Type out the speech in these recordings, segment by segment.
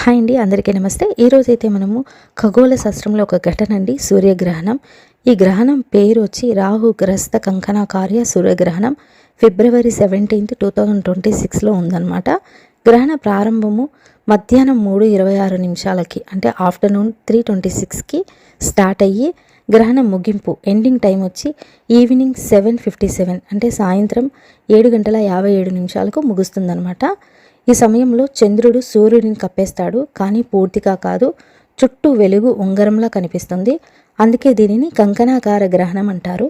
Hi అండి, అందరికీ నమస్తే. ఈరోజైతే మనము ఖగోళ శాస్త్రంలో ఒక ఘటన అండి, సూర్యగ్రహణం. ఈ గ్రహణం పేరు వచ్చి రాహు గ్రస్త కంకణాకార్య సూర్యగ్రహణం. ఫిబ్రవరి 17, 2026లో ఉందన్నమాట. గ్రహణ ప్రారంభము మధ్యాహ్నం 3:26 అంటే ఆఫ్టర్నూన్ 3:26కి స్టార్ట్ అయ్యి గ్రహణ ముగింపు ఎండింగ్ టైం వచ్చి ఈవినింగ్ 7:57 అంటే సాయంత్రం 7:57 ముగుస్తుందన్నమాట. ఈ సమయంలో చంద్రుడు సూర్యుడిని కప్పేస్తాడు, కానీ పూర్తిగా కాదు, చుట్టూ వెలుగు ఉంగరంలా కనిపిస్తుంది. అందుకే దీనిని కంకణాకార గ్రహణం అంటారు.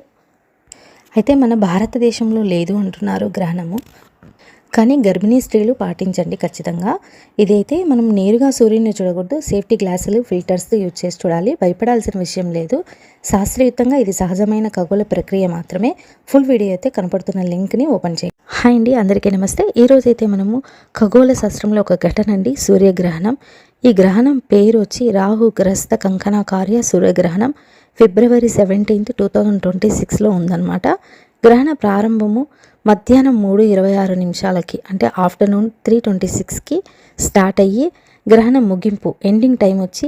అయితే మన భారతదేశంలో లేదు అంటున్నారు గ్రహణము, కానీ గర్భిణీ స్త్రీలు పాటించండి ఖచ్చితంగా. ఇదైతే మనం నేరుగా సూర్యుడిని చూడకూడదు, సేఫ్టీ గ్లాసులు ఫిల్టర్స్ యూజ్ చేసి చూడాలి. భయపడాల్సిన విషయం లేదు. శాస్త్రయుక్తంగా ఇది సహజమైన ఖగోళ ప్రక్రియ మాత్రమే. ఫుల్ వీడియో అయితే కనపడుతున్న లింక్ని ఓపెన్ చేయండి. హాయ్ అండి, అందరికీ నమస్తే. ఈరోజైతే మనము ఖగోళ శాస్త్రంలో ఒక ఘటన అండి, సూర్యగ్రహణం. ఈ గ్రహణం పేరు వచ్చి రాహు గ్రస్త కంకణాకార్య సూర్యగ్రహణం. ఫిబ్రవరి 17, 2026లో ఉందన్నమాట. గ్రహణ ప్రారంభము మధ్యాహ్నం 3:26 అంటే ఆఫ్టర్నూన్ 3:26కి స్టార్ట్ అయ్యి గ్రహణ ముగింపు ఎండింగ్ టైం వచ్చి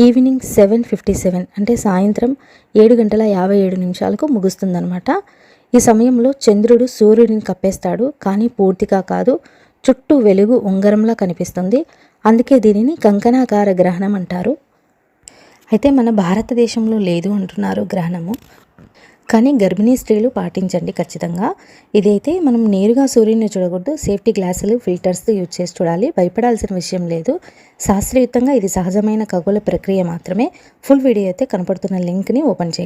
ఈవినింగ్ 7:57 అంటే సాయంత్రం 7:57 ముగుస్తుందన్నమాట. ఈ సమయంలో చంద్రుడు సూర్యుడిని కప్పేస్తాడు, కానీ పూర్తిగా కాదు, చుట్టూ వెలుగు ఉంగరంలా కనిపిస్తుంది. అందుకే దీనిని కంకణాకార గ్రహణం అంటారు. అయితే మన భారతదేశంలో లేదు అంటున్నారు గ్రహణము, కానీ గర్భిణీ స్త్రీలు పాటించండి ఖచ్చితంగా. ఇదైతే మనం నేరుగా సూర్యుడిని చూడకూడదు, సేఫ్టీ గ్లాసులు ఫిల్టర్స్ యూజ్ చేసి చూడాలి. భయపడాల్సిన విషయం లేదు. శాస్త్రయుక్తంగా ఇది సహజమైన ఖగోళ ప్రక్రియ మాత్రమే. ఫుల్ వీడియో అయితే కనపడుతున్న లింక్ని ఓపెన్ చేయండి.